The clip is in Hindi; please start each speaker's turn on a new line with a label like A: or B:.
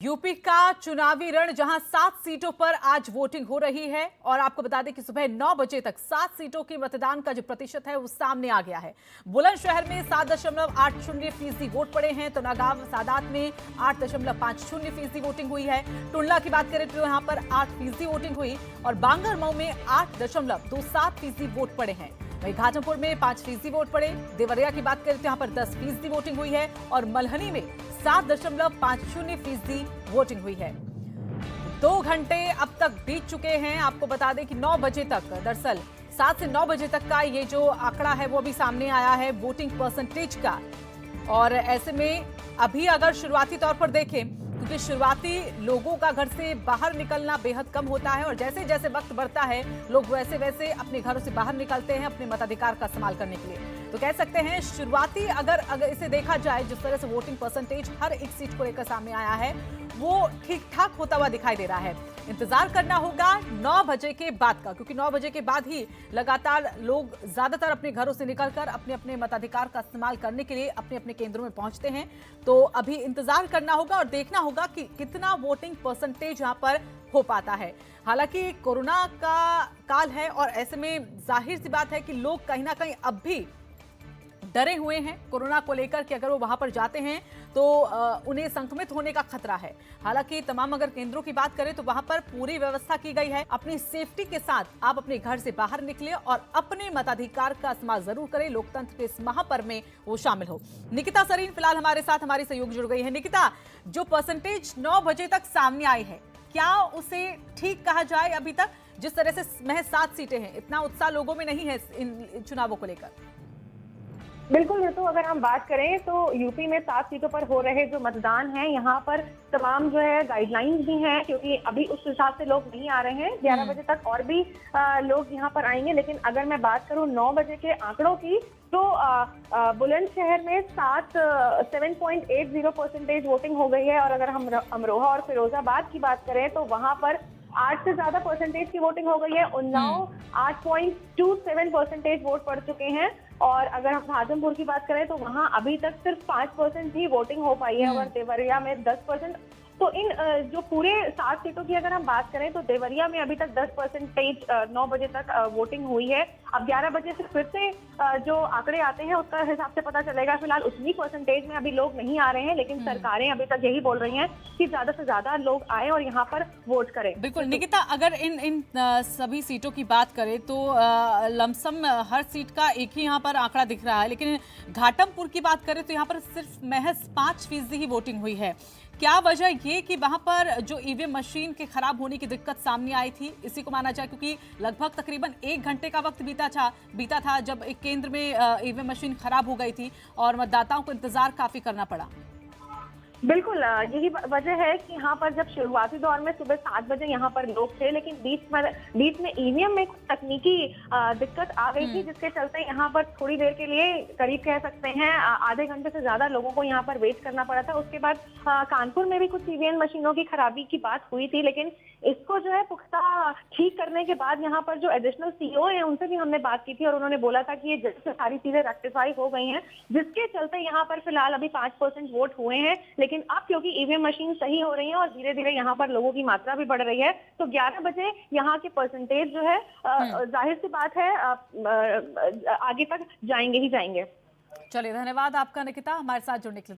A: यूपी का चुनावी रण जहां 7 सीटों पर आज वोटिंग हो रही है और आपको बता दें कि सुबह 9 बजे तक 7 सीटों की मतदान का जो प्रतिशत है वो सामने आ गया है। बुलंदशहर में 7.80% वोट पड़े हैं तो नागांव सादात में 8.50% वोटिंग हुई है। टुंडला की बात करें तो यहां पर 8% वोटिंग हुई और बांगरमऊ में 8.27% वोट पड़े हैं। वहीं घाटमपुर में 5% वोट पड़े। देवरिया की बात करें तो यहां पर 10% वोटिंग हुई है और मल्हनी में 7.50% वोटिंग हुई है। 2 घंटे अब तक बीत चुके हैं। आपको बता दें कि 9 बजे तक, दरअसल 7 से 9 बजे तक का ये जो आंकड़ा है वो अभी सामने आया है वोटिंग परसेंटेज का। और ऐसे में अभी अगर शुरुआती तौर पर देखें, क्योंकि शुरुआती लोगों का घर से बाहर निकलना बेहद कम होता है और जैसे जैसे वक्त बढ़ता है लोग वैसे वैसे अपने घरों से बाहर निकलते हैं अपने मताधिकार का इस्तेमाल करने के लिए। तो कह सकते हैं शुरुआती अगर इसे देखा जाए, जिस तरह से वोटिंग परसेंटेज हर एक सीट को लेकर सामने आया है वो ठीक ठाक होता हुआ दिखाई दे रहा है। इंतजार करना होगा 9 बजे के बाद का, क्योंकि 9 बजे के बाद ही लगातार लोग ज्यादातर अपने घरों से निकलकर अपने अपने मताधिकार का इस्तेमाल करने के लिए अपने अपने केंद्रों में पहुंचते हैं। तो अभी इंतजार करना होगा और देखना होगा कि कितना वोटिंग परसेंटेज यहां पर हो पाता है। हालांकि कोरोना का काल है और ऐसे में जाहिर सी बात है कि लोग कहीं ना कहीं अब भी डरे हुए हैं कोरोना को लेकर कि अगर वो वहां पर जाते हैं तो उन्हें संक्रमित होने का खतरा है। हालांकि तमाम अगर केंद्रों की बात करें तो वहां पर पूरी व्यवस्था की गई है। अपनी सेफ्टी के साथ आप अपने घर से बाहर निकले और अपने मताधिकार का इस्तेमाल जरूर करें। लोकतंत्र के इस महापर्व में वो शामिल हो। निकिता सरीन फिलहाल हमारे साथ हमारी सहयोगी जुड़ गई है। निकिता, जो परसेंटेज 9 बजे तक सामने आई है, क्या उसे ठीक कहा जाए अभी तक? जिस तरह से महज 7 सीटें हैं, इतना उत्साह लोगों में नहीं है इन चुनावों को लेकर।
B: बिल्कुल तो अगर हम बात करें तो यूपी में 7 सीटों पर हो रहे जो मतदान है, यहाँ पर तमाम जो है गाइडलाइंस भी हैं, क्योंकि अभी उस हिसाब से लोग नहीं आ रहे हैं। 11 बजे तक और भी लोग यहाँ पर आएंगे। लेकिन अगर मैं बात करूँ 9 बजे के आंकड़ों की तो बुलंदशहर में 7.80% वोटिंग हो गई है। और अगर हम अमरोहा और फिरोजाबाद की बात करें तो वहां पर 8 से ज्यादा परसेंटेज की वोटिंग हो गई है। उन्नाव 8.27% वोट पड़ चुके हैं। और अगर हम घाटमपुर की बात करें तो वहां अभी तक सिर्फ 5% ही वोटिंग हो पाई है और देवरिया में 10%। तो इन जो पूरे 7 सीटों की अगर हम बात करें तो देवरिया में अभी तक 10% 9 बजे तक वोटिंग हुई है। अब 11 बजे से फिर से जो आंकड़े आते हैं उसका हिसाब से पता चलेगा। फिलहाल उतनी परसेंटेज में अभी लोग नहीं आ रहे हैं, लेकिन सरकारें अभी तक यही बोल रही हैं कि ज्यादा से ज्यादा लोग आए और यहाँ पर वोट करें।
A: बिल्कुल निकिता, अगर इन सभी सीटों की बात करें तो लमसम हर सीट का एक ही यहाँ पर आंकड़ा दिख रहा है, लेकिन घाटमपुर की बात करें तो यहाँ पर सिर्फ महज 5% ही वोटिंग हुई है। क्या वजह ये कि वहां पर जो ईवीएम मशीन के खराब होने की दिक्कत सामने आई थी, इसी को माना जाए? क्योंकि लगभग तकरीबन 1 घंटे का वक्त बीता था जब एक केंद्र में ईवीएम मशीन खराब हो गई थी और मतदाताओं को इंतजार काफी करना पड़ा।
B: बिल्कुल यही वजह है कि यहाँ पर जब शुरुआती दौर में सुबह 7 बजे यहाँ पर लोग थे, लेकिन बीच में ईवीएम में कुछ तकनीकी दिक्कत आ गई थी, जिसके चलते यहाँ पर थोड़ी देर के लिए, करीब कह सकते हैं आधे घंटे से ज्यादा लोगों को यहाँ पर वेट करना पड़ा था। उसके बाद कानपुर में भी कुछ ईवीएम मशीनों की खराबी की बात हुई थी, लेकिन इसको जो है पुख्ता ठीक करने के बाद यहाँ पर जो एडिशनल सीईओ है उनसे भी हमने बात की थी और उन्होंने बोला था कि ये जल्द से सारी चीजें रेक्टिफाई हो गई हैं, जिसके चलते यहाँ पर फिलहाल अभी 5% वोट हुए हैं। लेकिन अब क्योंकि ईवीएम मशीन सही हो रही है और धीरे धीरे यहाँ पर लोगों की मात्रा भी बढ़ रही है, तो 11 बजे यहाँ के परसेंटेज जो है जाहिर सी बात है आगे तक जाएंगे ही जाएंगे।
A: चलिए, धन्यवाद आपका निकिता, हमारे साथ जुड़ने के लिए।